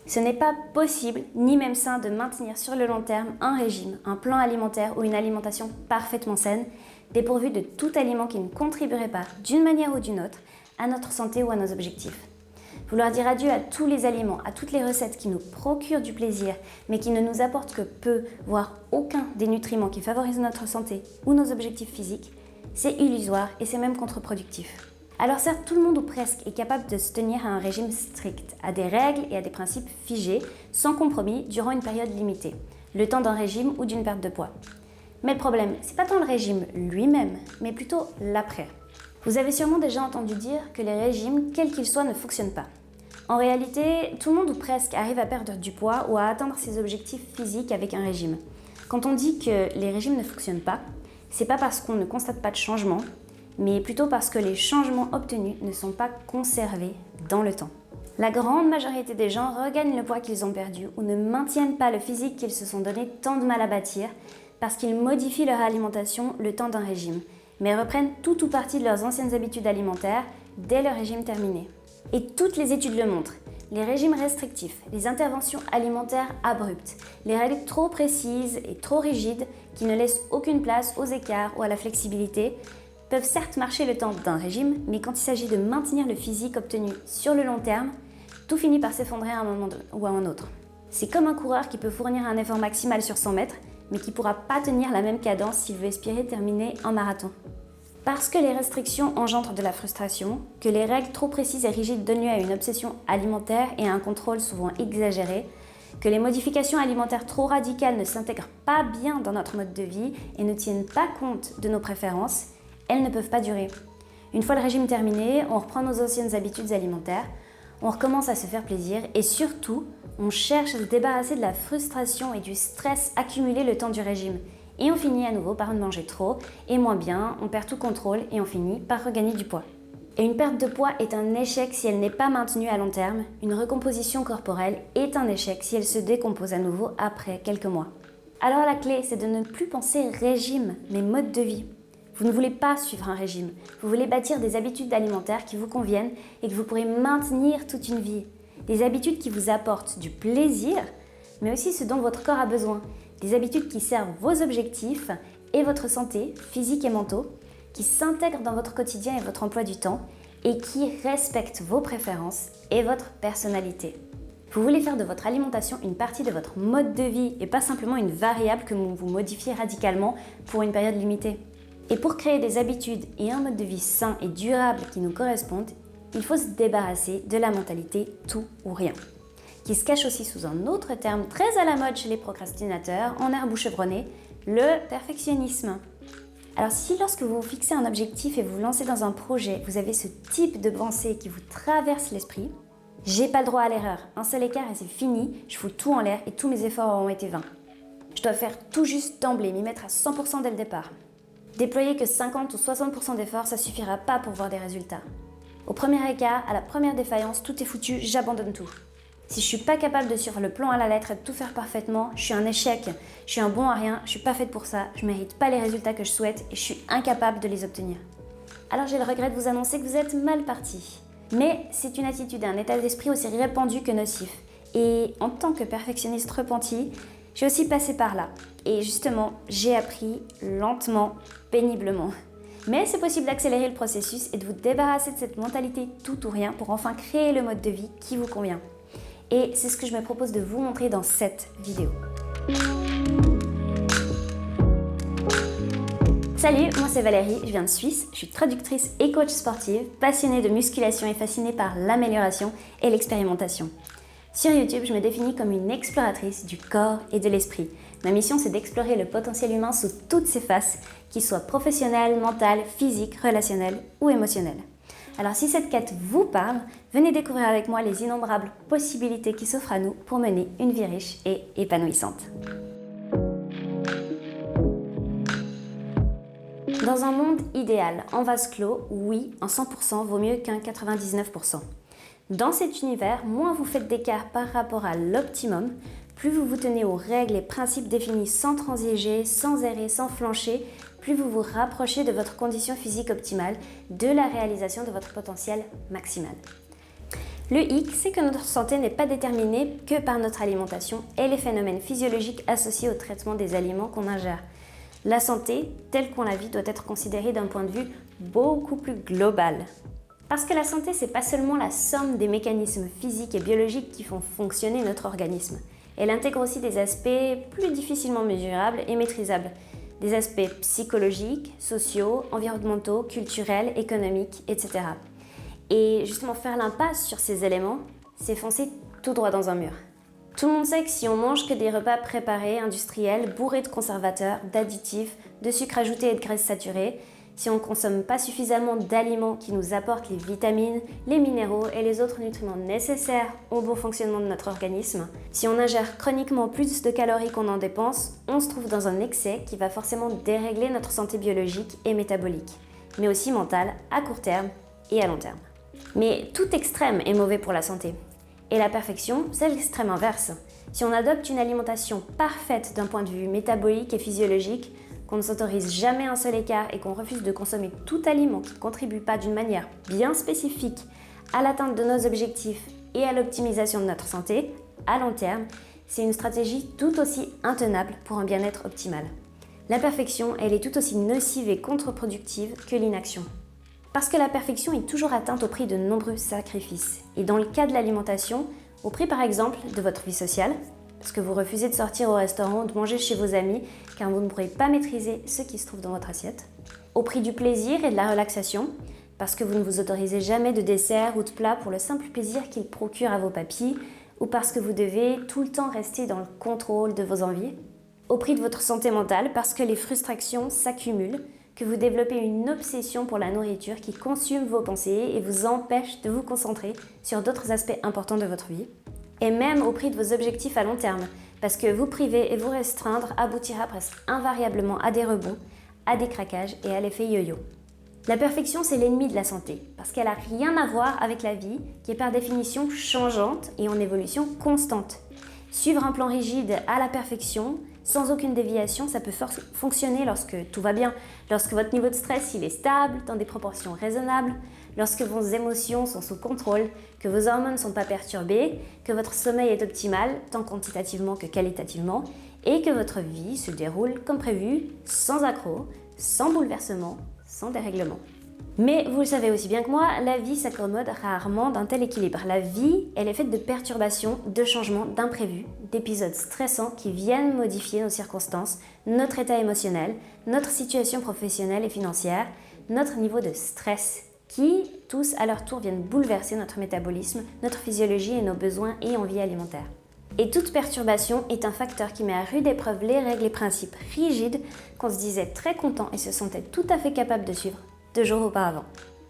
Ce n'est pas possible, ni même sain, de maintenir sur le long terme un régime, un plan alimentaire ou une alimentation parfaitement saine, dépourvue de tout aliment qui ne contribuerait pas, d'une manière ou d'une autre, à notre santé ou à nos objectifs. Vouloir dire adieu à tous les aliments, à toutes les recettes qui nous procurent du plaisir, mais qui ne nous apportent que peu, voire aucun des nutriments qui favorisent notre santé ou nos objectifs physiques, c'est illusoire et c'est même contre-productif. Alors certes, tout le monde ou presque est capable de se tenir à un régime strict, à des règles et à des principes figés, sans compromis, durant une période limitée, le temps d'un régime ou d'une perte de poids. Mais le problème, c'est pas tant le régime lui-même, mais plutôt l'après. Vous avez sûrement déjà entendu dire que les régimes, quels qu'ils soient, ne fonctionnent pas. En réalité, tout le monde ou presque arrive à perdre du poids ou à atteindre ses objectifs physiques avec un régime. Quand on dit que les régimes ne fonctionnent pas, c'est pas parce qu'on ne constate pas de changement, mais plutôt parce que les changements obtenus ne sont pas conservés dans le temps. La grande majorité des gens regagnent le poids qu'ils ont perdu ou ne maintiennent pas le physique qu'ils se sont donné tant de mal à bâtir parce qu'ils modifient leur alimentation le temps d'un régime, mais reprennent tout ou partie de leurs anciennes habitudes alimentaires dès le régime terminé. Et toutes les études le montrent. Les régimes restrictifs, les interventions alimentaires abruptes, les règles trop précises et trop rigides qui ne laissent aucune place aux écarts ou à la flexibilité peuvent certes marcher le temps d'un régime, mais quand il s'agit de maintenir le physique obtenu sur le long terme, tout finit par s'effondrer à un moment ou à un autre. C'est comme un coureur qui peut fournir un effort maximal sur 100 mètres, mais qui ne pourra pas tenir la même cadence s'il veut espérer terminer un marathon. Parce que les restrictions engendrent de la frustration, que les règles trop précises et rigides donnent lieu à une obsession alimentaire et à un contrôle souvent exagéré, que les modifications alimentaires trop radicales ne s'intègrent pas bien dans notre mode de vie et ne tiennent pas compte de nos préférences, elles ne peuvent pas durer. Une fois le régime terminé, on reprend nos anciennes habitudes alimentaires, on recommence à se faire plaisir et surtout, on cherche à se débarrasser de la frustration et du stress accumulé le temps du régime. Et on finit à nouveau par manger trop et moins bien, on perd tout contrôle et on finit par regagner du poids. Et une perte de poids est un échec si elle n'est pas maintenue à long terme. Une recomposition corporelle est un échec si elle se décompose à nouveau après quelques mois. Alors la clé, c'est de ne plus penser régime, mais mode de vie. Vous ne voulez pas suivre un régime, vous voulez bâtir des habitudes alimentaires qui vous conviennent et que vous pourrez maintenir toute une vie. Des habitudes qui vous apportent du plaisir, mais aussi ce dont votre corps a besoin. Des habitudes qui servent vos objectifs et votre santé, physique et mentaux, qui s'intègrent dans votre quotidien et votre emploi du temps et qui respectent vos préférences et votre personnalité. Vous voulez faire de votre alimentation une partie de votre mode de vie et pas simplement une variable que vous modifiez radicalement pour une période limitée. Et pour créer des habitudes et un mode de vie sain et durable qui nous correspondent, il faut se débarrasser de la mentalité tout ou rien, qui se cache aussi sous un autre terme très à la mode chez les procrastinateurs, en herbe ou chevronné, le perfectionnisme. Alors si lorsque vous vous fixez un objectif et vous vous lancez dans un projet, vous avez ce type de pensée qui vous traverse l'esprit, j'ai pas le droit à l'erreur, un seul écart et c'est fini, je fous tout en l'air et tous mes efforts auront été vains. Je dois faire tout juste d'emblée, m'y mettre à 100% dès le départ. Déployer que 50 ou 60% d'efforts, ça suffira pas pour voir des résultats. Au premier écart, à la première défaillance, tout est foutu, j'abandonne tout. Si je suis pas capable de suivre le plan à la lettre et de tout faire parfaitement, je suis un échec, je suis un bon à rien, je suis pas faite pour ça, je mérite pas les résultats que je souhaite et je suis incapable de les obtenir. Alors j'ai le regret de vous annoncer que vous êtes mal parti. Mais c'est une attitude et un état d'esprit aussi répandu que nocif. Et en tant que perfectionniste repenti, j'ai aussi passé par là. Et justement, j'ai appris lentement, péniblement. Mais c'est possible d'accélérer le processus et de vous débarrasser de cette mentalité tout ou rien pour enfin créer le mode de vie qui vous convient. Et c'est ce que je me propose de vous montrer dans cette vidéo. Salut, moi c'est Valérie, je viens de Suisse, je suis traductrice et coach sportive, passionnée de musculation et fascinée par l'amélioration et l'expérimentation. Sur YouTube, je me définis comme une exploratrice du corps et de l'esprit. Ma mission, c'est d'explorer le potentiel humain sous toutes ses faces, qu'il soit professionnel, mental, physique, relationnel ou émotionnel. Alors si cette quête vous parle, venez découvrir avec moi les innombrables possibilités qui s'offrent à nous pour mener une vie riche et épanouissante. Dans un monde idéal, en vase clos, oui, un 100% vaut mieux qu'un 99%. Dans cet univers, moins vous faites d'écart par rapport à l'optimum, plus vous vous tenez aux règles et principes définis sans transiger, sans errer, sans flancher, plus vous vous rapprochez de votre condition physique optimale, de la réalisation de votre potentiel maximal. Le hic, c'est que notre santé n'est pas déterminée que par notre alimentation et les phénomènes physiologiques associés au traitement des aliments qu'on ingère. La santé, telle qu'on la vit, doit être considérée d'un point de vue beaucoup plus global. Parce que la santé, c'est pas seulement la somme des mécanismes physiques et biologiques qui font fonctionner notre organisme. Elle intègre aussi des aspects plus difficilement mesurables et maîtrisables. Des aspects psychologiques, sociaux, environnementaux, culturels, économiques, etc. Et justement, faire l'impasse sur ces éléments, c'est foncer tout droit dans un mur. Tout le monde sait que si on mange que des repas préparés, industriels, bourrés de conservateurs, d'additifs, de sucre ajouté et de graisses saturées, si on ne consomme pas suffisamment d'aliments qui nous apportent les vitamines, les minéraux et les autres nutriments nécessaires au bon fonctionnement de notre organisme, si on ingère chroniquement plus de calories qu'on en dépense, on se trouve dans un excès qui va forcément dérégler notre santé biologique et métabolique, mais aussi mentale à court terme et à long terme. Mais tout extrême est mauvais pour la santé. Et la perfection, c'est l'extrême inverse. Si on adopte une alimentation parfaite d'un point de vue métabolique et physiologique, qu'on ne s'autorise jamais un seul écart et qu'on refuse de consommer tout aliment qui ne contribue pas d'une manière bien spécifique à l'atteinte de nos objectifs et à l'optimisation de notre santé, à long terme, c'est une stratégie tout aussi intenable pour un bien-être optimal. La perfection, elle est tout aussi nocive et contre-productive que l'inaction. Parce que la perfection est toujours atteinte au prix de nombreux sacrifices. Et dans le cas de l'alimentation, au prix par exemple de votre vie sociale, parce que vous refusez de sortir au restaurant ou de manger chez vos amis car vous ne pourrez pas maîtriser ce qui se trouve dans votre assiette. Au prix du plaisir et de la relaxation, parce que vous ne vous autorisez jamais de dessert ou de plat pour le simple plaisir qu'il procure à vos papilles, ou parce que vous devez tout le temps rester dans le contrôle de vos envies. Au prix de votre santé mentale, parce que les frustrations s'accumulent, que vous développez une obsession pour la nourriture qui consume vos pensées et vous empêche de vous concentrer sur d'autres aspects importants de votre vie. Et même au prix de vos objectifs à long terme, parce que vous priver et vous restreindre aboutira presque invariablement à des rebonds, à des craquages et à l'effet yo-yo. La perfection, c'est l'ennemi de la santé, parce qu'elle n'a rien à voir avec la vie, qui est par définition changeante et en évolution constante. Suivre un plan rigide à la perfection, sans aucune déviation, ça peut fonctionner lorsque tout va bien, lorsque votre niveau de stress il est stable, dans des proportions raisonnables, lorsque vos émotions sont sous contrôle, que vos hormones ne sont pas perturbées, que votre sommeil est optimal, tant quantitativement que qualitativement, et que votre vie se déroule comme prévu, sans accroc, sans bouleversement, sans dérèglement. Mais vous le savez aussi bien que moi, la vie s'accommode rarement d'un tel équilibre. La vie, elle est faite de perturbations, de changements, d'imprévus, d'épisodes stressants qui viennent modifier nos circonstances, notre état émotionnel, notre situation professionnelle et financière, notre niveau de stress, qui, tous à leur tour, viennent bouleverser notre métabolisme, notre physiologie et nos besoins et envies alimentaires. Et toute perturbation est un facteur qui met à rude épreuve les règles et principes rigides qu'on se disait très content et se sentait tout à fait capable de suivre 2 jours auparavant.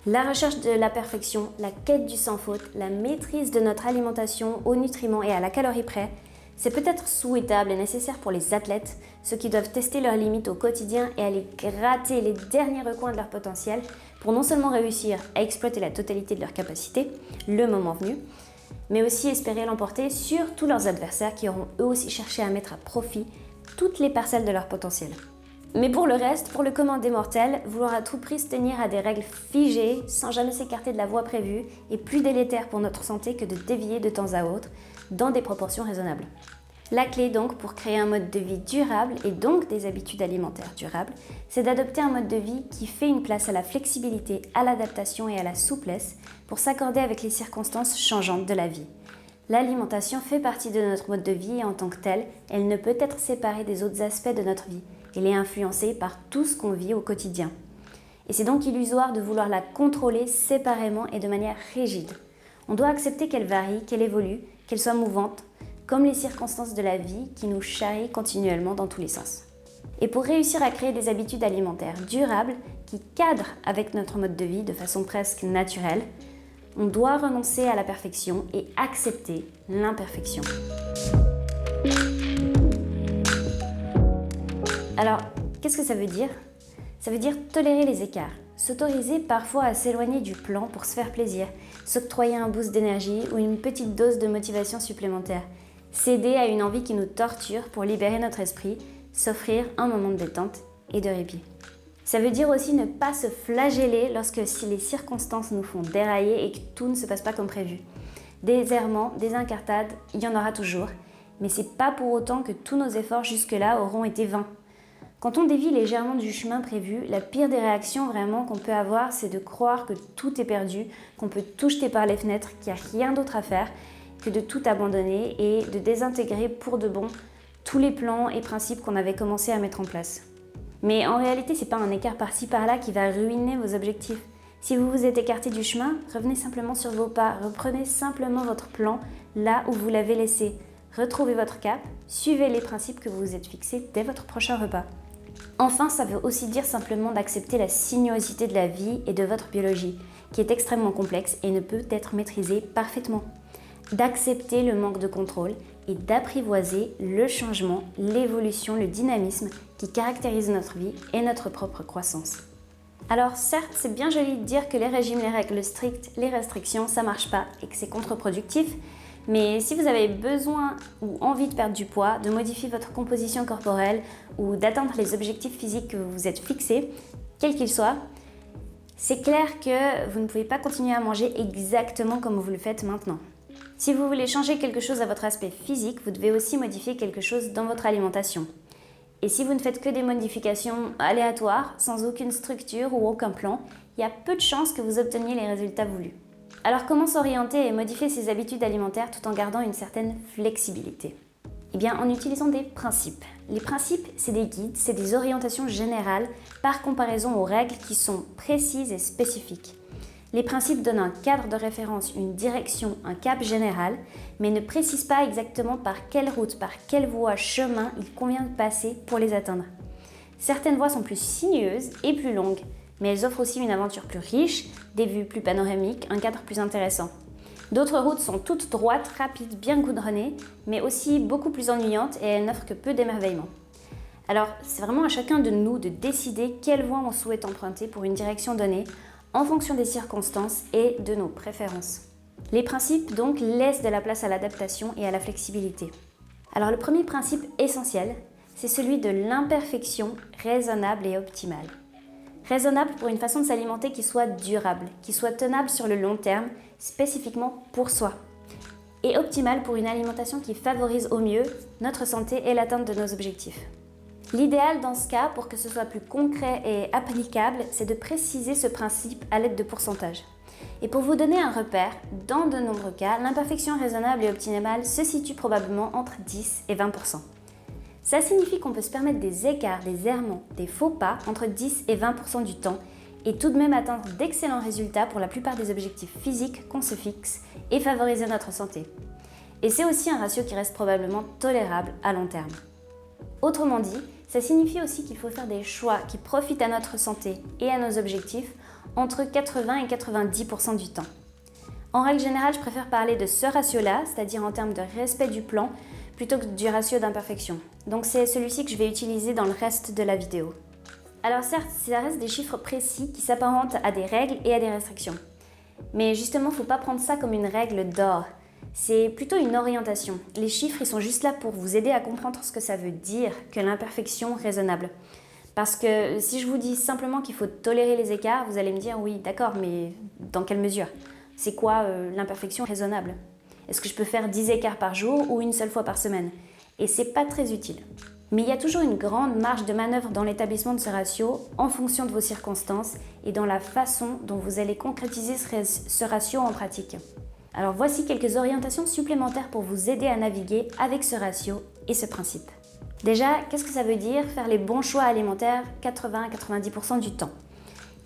La recherche de la perfection, la quête du sans faute, la maîtrise de notre alimentation aux nutriments et à la calorie près, c'est peut-être souhaitable et nécessaire pour les athlètes, ceux qui doivent tester leurs limites au quotidien et aller gratter les derniers recoins de leur potentiel pour non seulement réussir à exploiter la totalité de leurs capacités, le moment venu, mais aussi espérer l'emporter sur tous leurs adversaires qui auront eux aussi cherché à mettre à profit toutes les parcelles de leur potentiel. Mais pour le reste, pour le commun des mortels, vouloir à tout prix se tenir à des règles figées sans jamais s'écarter de la voie prévue est plus délétère pour notre santé que de dévier de temps à autre dans des proportions raisonnables. La clé donc pour créer un mode de vie durable et donc des habitudes alimentaires durables, c'est d'adopter un mode de vie qui fait une place à la flexibilité, à l'adaptation et à la souplesse pour s'accorder avec les circonstances changeantes de la vie. L'alimentation fait partie de notre mode de vie et en tant que telle, elle ne peut être séparée des autres aspects de notre vie. Elle est influencée par tout ce qu'on vit au quotidien. Et c'est donc illusoire de vouloir la contrôler séparément et de manière rigide. On doit accepter qu'elle varie, qu'elle évolue, qu'elle soit mouvante, comme les circonstances de la vie qui nous charrient continuellement dans tous les sens. Et pour réussir à créer des habitudes alimentaires durables qui cadrent avec notre mode de vie de façon presque naturelle, on doit renoncer à la perfection et accepter l'imperfection. Alors, qu'est-ce que ça veut dire ? Ça veut dire tolérer les écarts, s'autoriser parfois à s'éloigner du plan pour se faire plaisir, s'octroyer un boost d'énergie ou une petite dose de motivation supplémentaire, céder à une envie qui nous torture pour libérer notre esprit, s'offrir un moment de détente et de répit. Ça veut dire aussi ne pas se flageller lorsque les circonstances nous font dérailler et que tout ne se passe pas comme prévu. Des errements, des incartades, il y en aura toujours. Mais c'est pas pour autant que tous nos efforts jusque-là auront été vains. Quand on dévie légèrement du chemin prévu, la pire des réactions vraiment qu'on peut avoir, c'est de croire que tout est perdu, qu'on peut tout jeter par les fenêtres, qu'il n'y a rien d'autre à faire, que de tout abandonner et de désintégrer pour de bon tous les plans et principes qu'on avait commencé à mettre en place. Mais en réalité, c'est pas un écart par-ci par-là qui va ruiner vos objectifs. Si vous vous êtes écarté du chemin, revenez simplement sur vos pas, reprenez simplement votre plan là où vous l'avez laissé. Retrouvez votre cap, suivez les principes que vous vous êtes fixés dès votre prochain repas. Enfin, ça veut aussi dire simplement d'accepter la sinuosité de la vie et de votre biologie, qui est extrêmement complexe et ne peut être maîtrisée parfaitement. D'accepter le manque de contrôle et d'apprivoiser le changement, l'évolution, le dynamisme qui caractérise notre vie et notre propre croissance. Alors certes, c'est bien joli de dire que les régimes, les règles strictes, les restrictions, ça marche pas et que c'est contre-productif, mais si vous avez besoin ou envie de perdre du poids, de modifier votre composition corporelle ou d'atteindre les objectifs physiques que vous vous êtes fixés, quels qu'ils soient, c'est clair que vous ne pouvez pas continuer à manger exactement comme vous le faites maintenant. Si vous voulez changer quelque chose à votre aspect physique, vous devez aussi modifier quelque chose dans votre alimentation. Et si vous ne faites que des modifications aléatoires, sans aucune structure ou aucun plan, il y a peu de chances que vous obteniez les résultats voulus. Alors comment s'orienter et modifier ses habitudes alimentaires tout en gardant une certaine flexibilité ? Eh bien en utilisant des principes. Les principes, c'est des guides, c'est des orientations générales par comparaison aux règles qui sont précises et spécifiques. Les principes donnent un cadre de référence, une direction, un cap général, mais ne précisent pas exactement par quelle route, par quelle voie, chemin il convient de passer pour les atteindre. Certaines voies sont plus sinueuses et plus longues, mais elles offrent aussi une aventure plus riche, des vues plus panoramiques, un cadre plus intéressant. D'autres routes sont toutes droites, rapides, bien goudronnées, mais aussi beaucoup plus ennuyantes et elles n'offrent que peu d'émerveillement. Alors, c'est vraiment à chacun de nous de décider quelle voie on souhaite emprunter pour une direction donnée, en fonction des circonstances et de nos préférences. Les principes, donc, laissent de la place à l'adaptation et à la flexibilité. Alors, le premier principe essentiel, c'est celui de l'imperfection raisonnable et optimale. Raisonnable pour une façon de s'alimenter qui soit durable, qui soit tenable sur le long terme, spécifiquement pour soi. Et optimale pour une alimentation qui favorise au mieux notre santé et l'atteinte de nos objectifs. L'idéal dans ce cas, pour que ce soit plus concret et applicable, c'est de préciser ce principe à l'aide de pourcentages. Et pour vous donner un repère, dans de nombreux cas, l'imperfection raisonnable et optimale se situe probablement entre 10 et 20%. Ça signifie qu'on peut se permettre des écarts, des errements, des faux pas entre 10 et 20% du temps et tout de même atteindre d'excellents résultats pour la plupart des objectifs physiques qu'on se fixe et favoriser notre santé. Et c'est aussi un ratio qui reste probablement tolérable à long terme. Autrement dit, ça signifie aussi qu'il faut faire des choix qui profitent à notre santé et à nos objectifs entre 80 et 90% du temps. En règle générale, je préfère parler de ce ratio-là, c'est-à-dire en termes de respect du plan, plutôt que du ratio d'imperfection. Donc c'est celui-ci que je vais utiliser dans le reste de la vidéo. Alors certes, ça reste des chiffres précis qui s'apparentent à des règles et à des restrictions. Mais justement, il ne faut pas prendre ça comme une règle d'or. C'est plutôt une orientation. Les chiffres, ils sont juste là pour vous aider à comprendre ce que ça veut dire que l'imperfection raisonnable. Parce que si je vous dis simplement qu'il faut tolérer les écarts, vous allez me dire oui, d'accord, mais dans quelle mesure ? C'est quoi l'imperfection raisonnable ? Est-ce que je peux faire 10 écarts par jour ou une seule fois par semaine ? Et c'est pas très utile. Mais il y a toujours une grande marge de manœuvre dans l'établissement de ce ratio en fonction de vos circonstances et dans la façon dont vous allez concrétiser ce ratio en pratique. Alors voici quelques orientations supplémentaires pour vous aider à naviguer avec ce ratio et ce principe. Déjà, qu'est-ce que ça veut dire faire les bons choix alimentaires 80 à 90% du temps ?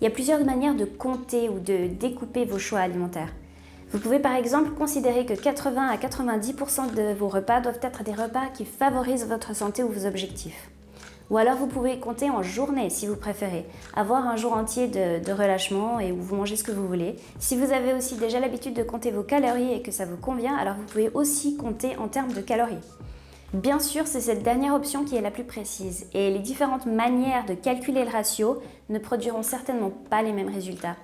Il y a plusieurs manières de compter ou de découper vos choix alimentaires. Vous pouvez par exemple considérer que 80 à 90% de vos repas doivent être des repas qui favorisent votre santé ou vos objectifs. Ou alors vous pouvez compter en journée si vous préférez, avoir un jour entier de relâchement et où vous mangez ce que vous voulez. Si vous avez aussi déjà l'habitude de compter vos calories et que ça vous convient, alors vous pouvez aussi compter en termes de calories. Bien sûr, c'est cette dernière option qui est la plus précise et les différentes manières de calculer le ratio ne produiront certainement pas les mêmes résultats.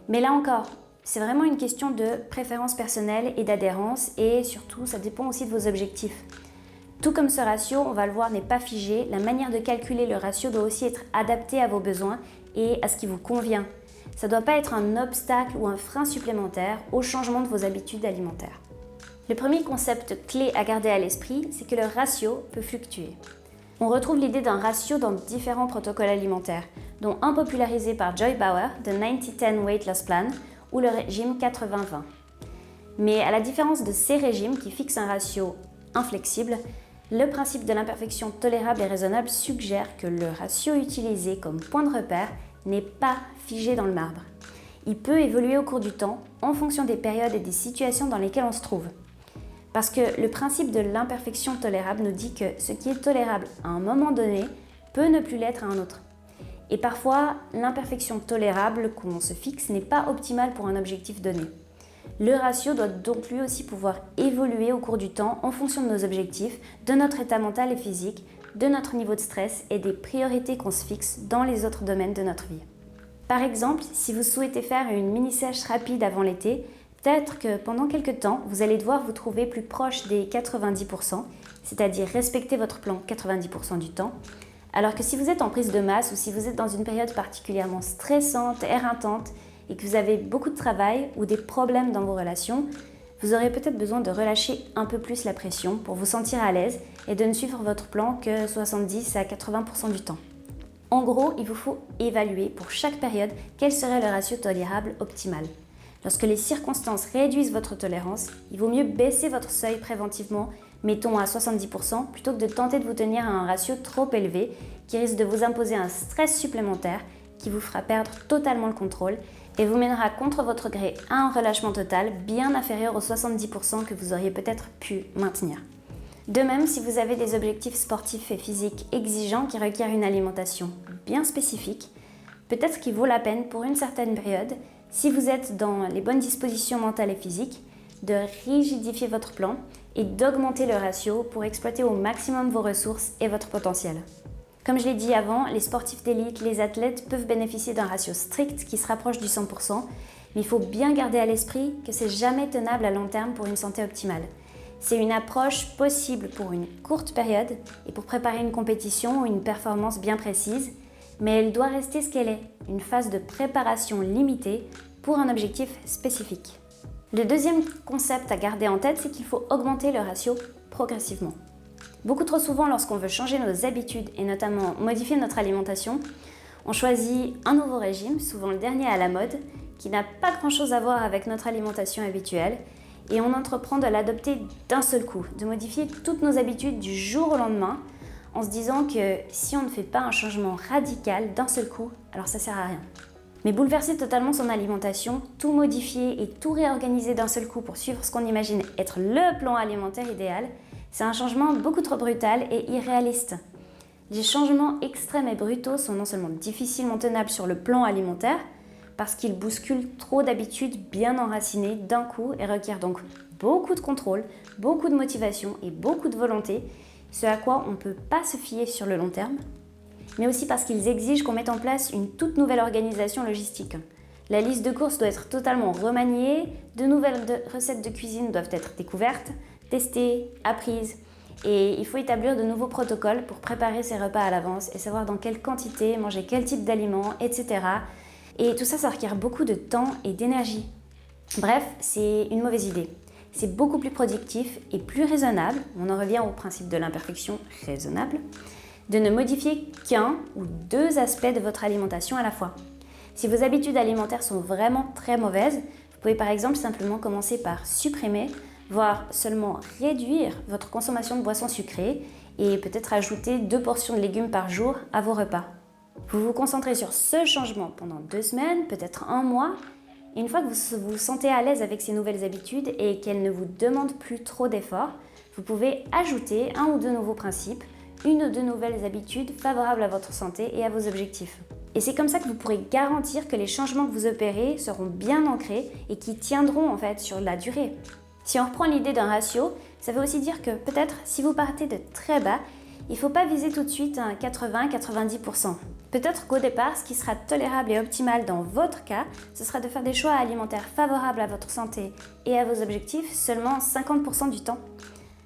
Mais là encore, c'est vraiment une question de préférence personnelle et d'adhérence et surtout, ça dépend aussi de vos objectifs. Tout comme ce ratio, on va le voir, n'est pas figé, la manière de calculer le ratio doit aussi être adaptée à vos besoins et à ce qui vous convient. Ça ne doit pas être un obstacle ou un frein supplémentaire au changement de vos habitudes alimentaires. Le premier concept clé à garder à l'esprit, c'est que le ratio peut fluctuer. On retrouve l'idée d'un ratio dans différents protocoles alimentaires, dont un popularisé par Joy Bauer, The 90-10 Weight Loss Plan, ou le régime 80-20. Mais à la différence de ces régimes qui fixent un ratio inflexible, le principe de l'imperfection tolérable et raisonnable suggère que le ratio utilisé comme point de repère n'est pas figé dans le marbre. Il peut évoluer au cours du temps en fonction des périodes et des situations dans lesquelles on se trouve. Parce que le principe de l'imperfection tolérable nous dit que ce qui est tolérable à un moment donné peut ne plus l'être à un autre. Et parfois, l'imperfection tolérable qu'on se fixe n'est pas optimale pour un objectif donné. Le ratio doit donc lui aussi pouvoir évoluer au cours du temps en fonction de nos objectifs, de notre état mental et physique, de notre niveau de stress et des priorités qu'on se fixe dans les autres domaines de notre vie. Par exemple, si vous souhaitez faire une mini-sèche rapide avant l'été, peut-être que pendant quelques temps, vous allez devoir vous trouver plus proche des 90%, c'est-à-dire respecter votre plan 90% du temps, alors que si vous êtes en prise de masse ou si vous êtes dans une période particulièrement stressante, éreintante, et que vous avez beaucoup de travail ou des problèmes dans vos relations, vous aurez peut-être besoin de relâcher un peu plus la pression pour vous sentir à l'aise et de ne suivre votre plan que 70 à 80% du temps. En gros, il vous faut évaluer pour chaque période quel serait le ratio tolérable optimal. Lorsque les circonstances réduisent votre tolérance, il vaut mieux baisser votre seuil préventivement, mettons à 70%, plutôt que de tenter de vous tenir à un ratio trop élevé qui risque de vous imposer un stress supplémentaire qui vous fera perdre totalement le contrôle et vous mènera contre votre gré à un relâchement total bien inférieur aux 70% que vous auriez peut-être pu maintenir. De même, si vous avez des objectifs sportifs et physiques exigeants qui requièrent une alimentation bien spécifique, peut-être qu'il vaut la peine pour une certaine période, si vous êtes dans les bonnes dispositions mentales et physiques, de rigidifier votre plan et d'augmenter le ratio pour exploiter au maximum vos ressources et votre potentiel. Comme je l'ai dit avant, les sportifs d'élite, les athlètes peuvent bénéficier d'un ratio strict qui se rapproche du 100%, mais il faut bien garder à l'esprit que c'est jamais tenable à long terme pour une santé optimale. C'est une approche possible pour une courte période et pour préparer une compétition ou une performance bien précise, mais elle doit rester ce qu'elle est, une phase de préparation limitée pour un objectif spécifique. Le deuxième concept à garder en tête, c'est qu'il faut augmenter le ratio progressivement. Beaucoup trop souvent, lorsqu'on veut changer nos habitudes et notamment modifier notre alimentation, on choisit un nouveau régime, souvent le dernier à la mode, qui n'a pas grand-chose à voir avec notre alimentation habituelle, et on entreprend de l'adopter d'un seul coup, de modifier toutes nos habitudes du jour au lendemain, en se disant que si on ne fait pas un changement radical d'un seul coup, alors ça sert à rien. Mais bouleverser totalement son alimentation, tout modifier et tout réorganiser d'un seul coup pour suivre ce qu'on imagine être le plan alimentaire idéal, c'est un changement beaucoup trop brutal et irréaliste. Les changements extrêmes et brutaux sont non seulement difficilement tenables sur le plan alimentaire, parce qu'ils bousculent trop d'habitudes bien enracinées d'un coup et requièrent donc beaucoup de contrôle, beaucoup de motivation et beaucoup de volonté, ce à quoi on ne peut pas se fier sur le long terme, mais aussi parce qu'ils exigent qu'on mette en place une toute nouvelle organisation logistique. La liste de courses doit être totalement remaniée, de nouvelles recettes de cuisine doivent être découvertes, testées, apprises, et il faut établir de nouveaux protocoles pour préparer ses repas à l'avance et savoir dans quelle quantité, manger quel type d'aliments, etc. Et tout ça, ça requiert beaucoup de temps et d'énergie. Bref, c'est une mauvaise idée. C'est beaucoup plus productif et plus raisonnable, on en revient au principe de l'imperfection raisonnable, de ne modifier qu'un ou deux aspects de votre alimentation à la fois. Si vos habitudes alimentaires sont vraiment très mauvaises, vous pouvez par exemple simplement commencer par supprimer, voire seulement réduire votre consommation de boissons sucrées et peut-être ajouter 2 portions de légumes par jour à vos repas. Vous vous concentrez sur ce changement pendant 2 semaines, peut-être 1 mois, et une fois que vous vous sentez à l'aise avec ces nouvelles habitudes et qu'elles ne vous demandent plus trop d'efforts, vous pouvez ajouter 1 ou 2 nouveaux principes, 1 ou 2 nouvelles habitudes favorables à votre santé et à vos objectifs. Et c'est comme ça que vous pourrez garantir que les changements que vous opérez seront bien ancrés et qui tiendront en fait sur la durée. Si on reprend l'idée d'un ratio, ça veut aussi dire que peut-être si vous partez de très bas, il ne faut pas viser tout de suite un 80-90%. Peut-être qu'au départ, ce qui sera tolérable et optimal dans votre cas, ce sera de faire des choix alimentaires favorables à votre santé et à vos objectifs seulement 50% du temps.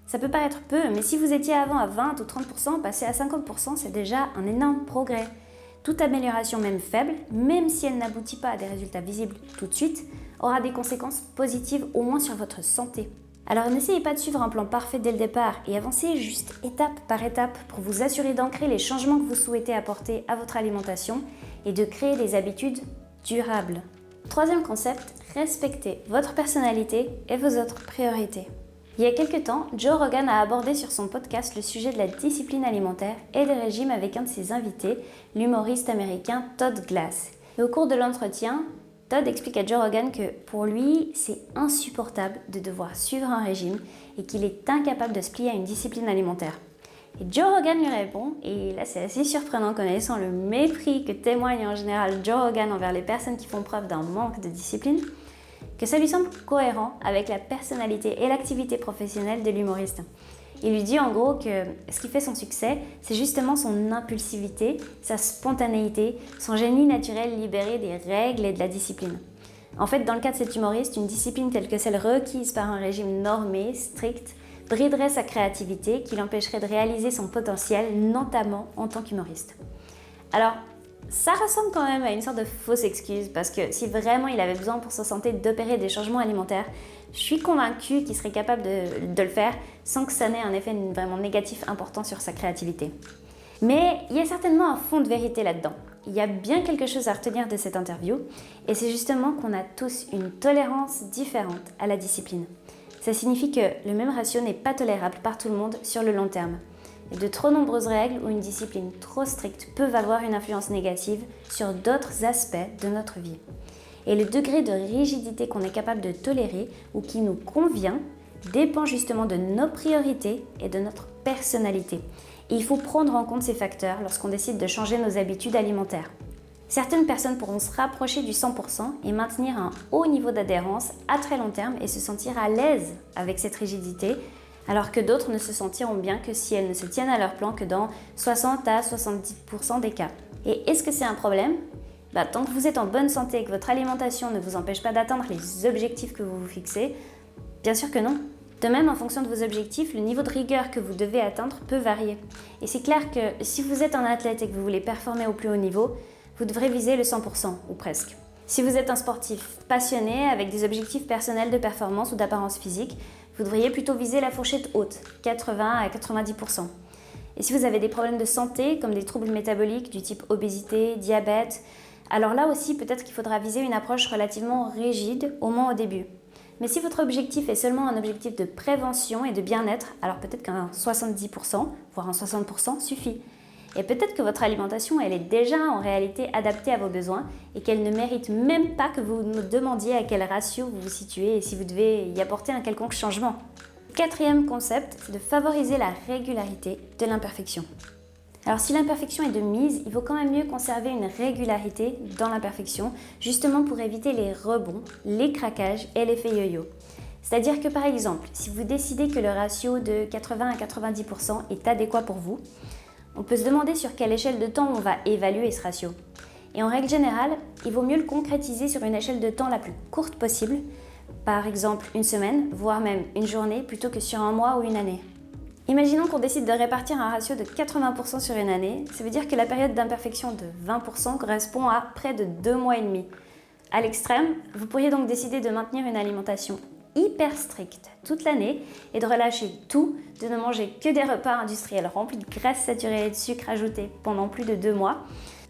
Ça peut paraître peu, mais si vous étiez avant à 20 ou 30%, passer à 50%, c'est déjà un énorme progrès. Toute amélioration, même faible, même si elle n'aboutit pas à des résultats visibles tout de suite, aura des conséquences positives au moins sur votre santé. Alors n'essayez pas de suivre un plan parfait dès le départ et avancez juste étape par étape pour vous assurer d'ancrer les changements que vous souhaitez apporter à votre alimentation et de créer des habitudes durables. Troisième concept, respectez votre personnalité et vos autres priorités. Il y a quelques temps, Joe Rogan a abordé sur son podcast le sujet de la discipline alimentaire et des régimes avec un de ses invités, l'humoriste américain Todd Glass. Et au cours de l'entretien, Todd explique à Joe Rogan que pour lui, c'est insupportable de devoir suivre un régime et qu'il est incapable de se plier à une discipline alimentaire. Et Joe Rogan lui répond, et là c'est assez surprenant connaissant le mépris que témoigne en général Joe Rogan envers les personnes qui font preuve d'un manque de discipline, que ça lui semble cohérent avec la personnalité et l'activité professionnelle de l'humoriste. Il lui dit en gros que ce qui fait son succès, c'est justement son impulsivité, sa spontanéité, son génie naturel libéré des règles et de la discipline. En fait, dans le cas de cet humoriste, une discipline telle que celle requise par un régime normé, strict, briderait sa créativité, qui l'empêcherait de réaliser son potentiel, notamment en tant qu'humoriste. Alors, ça ressemble quand même à une sorte de fausse excuse, parce que si vraiment il avait besoin pour sa santé d'opérer des changements alimentaires, je suis convaincue qu'il serait capable de le faire sans que ça n'ait un effet vraiment négatif important sur sa créativité. Mais il y a certainement un fond de vérité là-dedans. Il y a bien quelque chose à retenir de cette interview, et c'est justement qu'on a tous une tolérance différente à la discipline. Ça signifie que le même ratio n'est pas tolérable par tout le monde sur le long terme. Et de trop nombreuses règles ou une discipline trop stricte peuvent avoir une influence négative sur d'autres aspects de notre vie. Et le degré de rigidité qu'on est capable de tolérer ou qui nous convient dépend justement de nos priorités et de notre personnalité. Et il faut prendre en compte ces facteurs lorsqu'on décide de changer nos habitudes alimentaires. Certaines personnes pourront se rapprocher du 100% et maintenir un haut niveau d'adhérence à très long terme et se sentir à l'aise avec cette rigidité, alors que d'autres ne se sentiront bien que si elles ne se tiennent à leur plan que dans 60 à 70% des cas. Et est-ce que c'est un problème ? Tant que vous êtes en bonne santé et que votre alimentation ne vous empêche pas d'atteindre les objectifs que vous vous fixez, bien sûr que non. De même, en fonction de vos objectifs, le niveau de rigueur que vous devez atteindre peut varier. Et c'est clair que si vous êtes un athlète et que vous voulez performer au plus haut niveau, vous devrez viser le 100%, ou presque. Si vous êtes un sportif passionné avec des objectifs personnels de performance ou d'apparence physique, vous devriez plutôt viser la fourchette haute, 80 à 90%. Et si vous avez des problèmes de santé, comme des troubles métaboliques du type obésité, diabète, alors là aussi peut-être qu'il faudra viser une approche relativement rigide, au moins au début. Mais si votre objectif est seulement un objectif de prévention et de bien-être, alors peut-être qu'un 70%, voire un 60% suffit. Et peut-être que votre alimentation, elle est déjà en réalité adaptée à vos besoins et qu'elle ne mérite même pas que vous nous demandiez à quel ratio vous vous situez et si vous devez y apporter un quelconque changement. Quatrième concept, c'est de favoriser la régularité de l'imperfection. Alors si l'imperfection est de mise, il vaut quand même mieux conserver une régularité dans l'imperfection, justement pour éviter les rebonds, les craquages et l'effet yo-yo. C'est-à-dire que par exemple, si vous décidez que le ratio de 80 à 90% est adéquat pour vous, on peut se demander sur quelle échelle de temps on va évaluer ce ratio. Et en règle générale, il vaut mieux le concrétiser sur une échelle de temps la plus courte possible, par exemple une semaine, voire même une journée, plutôt que sur un mois ou une année. Imaginons qu'on décide de répartir un ratio de 80% sur une année, ça veut dire que la période d'imperfection de 20% correspond à près de 2 mois et demi. À l'extrême, vous pourriez donc décider de maintenir une alimentation hyper stricte toute l'année et de relâcher tout, de ne manger que des repas industriels remplis de graisses saturées et de sucre ajouté pendant plus de 2 mois.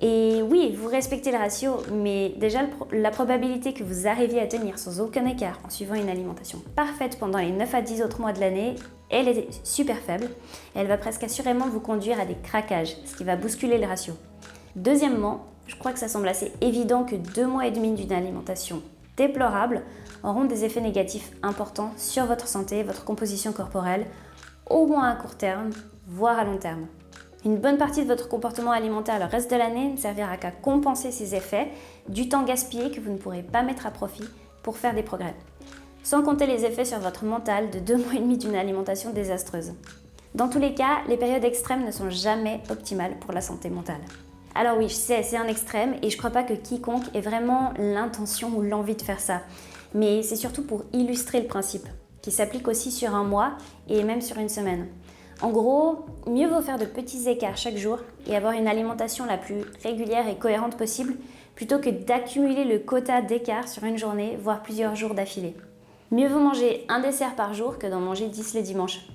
Et oui, vous respectez le ratio, mais déjà la probabilité que vous arriviez à tenir sans aucun écart en suivant une alimentation parfaite pendant les 9 à 10 autres mois de l'année, elle est super faible. Elle va presque assurément vous conduire à des craquages, ce qui va bousculer le ratio. Deuxièmement, je crois que ça semble assez évident que 2 mois et demi d'une alimentation déplorable auront des effets négatifs importants sur votre santé, votre composition corporelle, au moins à court terme, voire à long terme. Une bonne partie de votre comportement alimentaire le reste de l'année ne servira qu'à compenser ces effets, du temps gaspillé que vous ne pourrez pas mettre à profit pour faire des progrès. Sans compter les effets sur votre mental de 2 mois et demi d'une alimentation désastreuse. Dans tous les cas, les périodes extrêmes ne sont jamais optimales pour la santé mentale. Alors oui, je sais, c'est un extrême et je crois pas que quiconque ait vraiment l'intention ou l'envie de faire ça. Mais c'est surtout pour illustrer le principe, qui s'applique aussi sur un mois et même sur une semaine. En gros, mieux vaut faire de petits écarts chaque jour et avoir une alimentation la plus régulière et cohérente possible, plutôt que d'accumuler le quota d'écart sur une journée, voire plusieurs jours d'affilée. Mieux vaut manger un dessert par jour que d'en manger 10 les dimanches.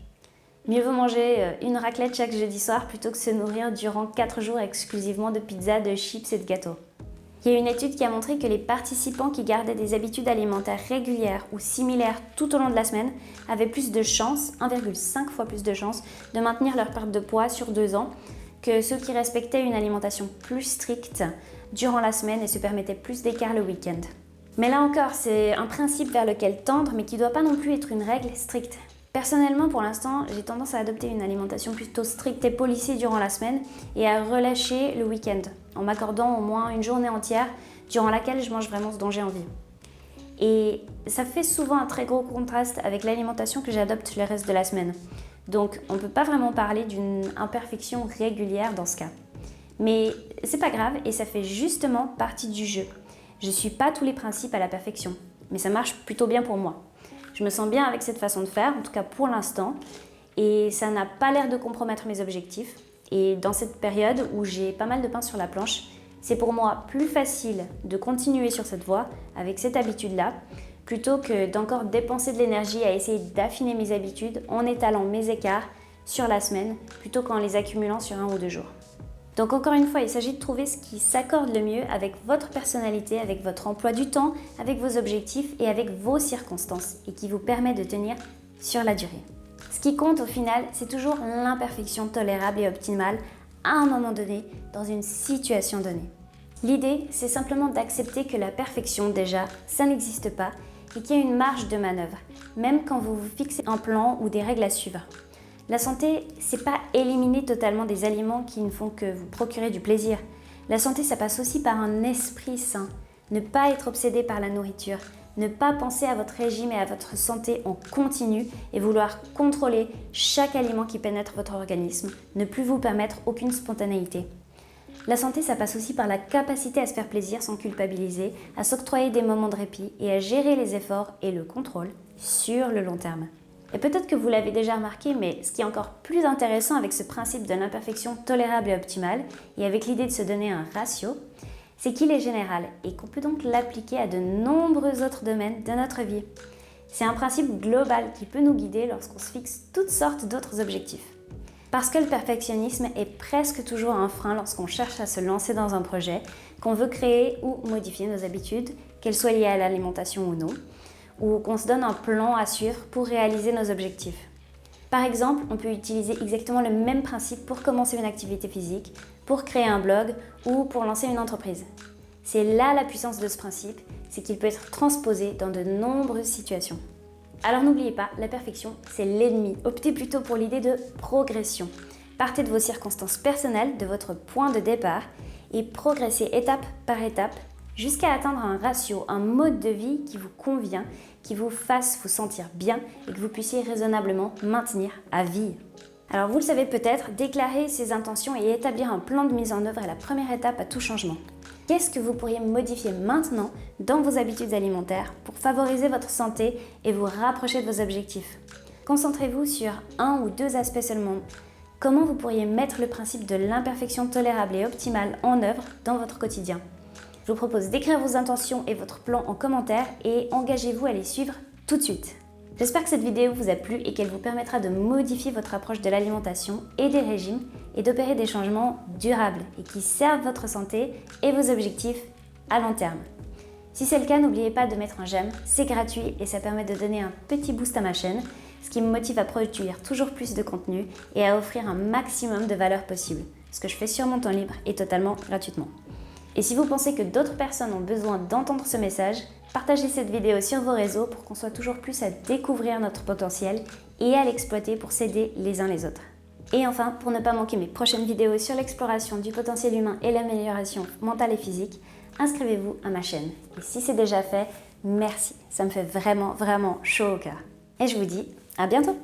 Mieux vaut manger une raclette chaque jeudi soir plutôt que se nourrir durant 4 jours exclusivement de pizza, de chips et de gâteaux. Il y a une étude qui a montré que les participants qui gardaient des habitudes alimentaires régulières ou similaires tout au long de la semaine avaient plus de chances, 1,5 fois plus de chances, de maintenir leur perte de poids sur 2 ans que ceux qui respectaient une alimentation plus stricte durant la semaine et se permettaient plus d'écart le week-end. Mais là encore, c'est un principe vers lequel tendre, mais qui ne doit pas non plus être une règle stricte. Personnellement, pour l'instant, j'ai tendance à adopter une alimentation plutôt stricte et policée durant la semaine et à relâcher le week-end, en m'accordant au moins une journée entière durant laquelle je mange vraiment ce dont j'ai envie. Et ça fait souvent un très gros contraste avec l'alimentation que j'adopte le reste de la semaine. Donc on ne peut pas vraiment parler d'une imperfection régulière dans ce cas. Mais c'est pas grave et ça fait justement partie du jeu. Je ne suis pas tous les principes à la perfection, mais ça marche plutôt bien pour moi. Je me sens bien avec cette façon de faire, en tout cas pour l'instant, et ça n'a pas l'air de compromettre mes objectifs. Et dans cette période où j'ai pas mal de pain sur la planche, c'est pour moi plus facile de continuer sur cette voie avec cette habitude-là, plutôt que d'encore dépenser de l'énergie à essayer d'affiner mes habitudes en étalant mes écarts sur la semaine, plutôt qu'en les accumulant sur 1 ou 2 jours. Donc encore une fois, il s'agit de trouver ce qui s'accorde le mieux avec votre personnalité, avec votre emploi du temps, avec vos objectifs et avec vos circonstances et qui vous permet de tenir sur la durée. Ce qui compte au final, c'est toujours l'imperfection tolérable et optimale à un moment donné, dans une situation donnée. L'idée, c'est simplement d'accepter que la perfection, déjà, ça n'existe pas et qu'il y a une marge de manœuvre, même quand vous vous fixez un plan ou des règles à suivre. La santé, c'est pas éliminer totalement des aliments qui ne font que vous procurer du plaisir. La santé, ça passe aussi par un esprit sain. Ne pas être obsédé par la nourriture, ne pas penser à votre régime et à votre santé en continu et vouloir contrôler chaque aliment qui pénètre votre organisme, ne plus vous permettre aucune spontanéité. La santé, ça passe aussi par la capacité à se faire plaisir sans culpabiliser, à s'octroyer des moments de répit et à gérer les efforts et le contrôle sur le long terme. Et peut-être que vous l'avez déjà remarqué, mais ce qui est encore plus intéressant avec ce principe de l'imperfection tolérable et optimale, et avec l'idée de se donner un ratio, c'est qu'il est général et qu'on peut donc l'appliquer à de nombreux autres domaines de notre vie. C'est un principe global qui peut nous guider lorsqu'on se fixe toutes sortes d'autres objectifs. Parce que le perfectionnisme est presque toujours un frein lorsqu'on cherche à se lancer dans un projet, qu'on veut créer ou modifier nos habitudes, qu'elles soient liées à l'alimentation ou non, ou qu'on se donne un plan à suivre pour réaliser nos objectifs. Par exemple, on peut utiliser exactement le même principe pour commencer une activité physique, pour créer un blog ou pour lancer une entreprise. C'est là la puissance de ce principe, c'est qu'il peut être transposé dans de nombreuses situations. Alors n'oubliez pas, la perfection, c'est l'ennemi. Optez plutôt pour l'idée de progression. Partez de vos circonstances personnelles, de votre point de départ et progressez étape par étape jusqu'à atteindre un ratio, un mode de vie qui vous convient, qui vous fasse vous sentir bien et que vous puissiez raisonnablement maintenir à vie. Alors vous le savez peut-être, déclarer ses intentions et établir un plan de mise en œuvre est la première étape à tout changement. Qu'est-ce que vous pourriez modifier maintenant dans vos habitudes alimentaires pour favoriser votre santé et vous rapprocher de vos objectifs? Concentrez-vous sur 1 ou 2 aspects seulement. Comment vous pourriez mettre le principe de l'imperfection tolérable et optimale en œuvre dans votre quotidien? Je vous propose d'écrire vos intentions et votre plan en commentaire et engagez-vous à les suivre tout de suite. J'espère que cette vidéo vous a plu et qu'elle vous permettra de modifier votre approche de l'alimentation et des régimes et d'opérer des changements durables et qui servent votre santé et vos objectifs à long terme. Si c'est le cas, n'oubliez pas de mettre un j'aime, c'est gratuit et ça permet de donner un petit boost à ma chaîne, ce qui me motive à produire toujours plus de contenu et à offrir un maximum de valeur possible, ce que je fais sur mon temps libre et totalement gratuitement. Et si vous pensez que d'autres personnes ont besoin d'entendre ce message, partagez cette vidéo sur vos réseaux pour qu'on soit toujours plus à découvrir notre potentiel et à l'exploiter pour s'aider les uns les autres. Et enfin, pour ne pas manquer mes prochaines vidéos sur l'exploration du potentiel humain et l'amélioration mentale et physique, inscrivez-vous à ma chaîne. Et si c'est déjà fait, merci, ça me fait vraiment chaud au cœur. Et je vous dis à bientôt!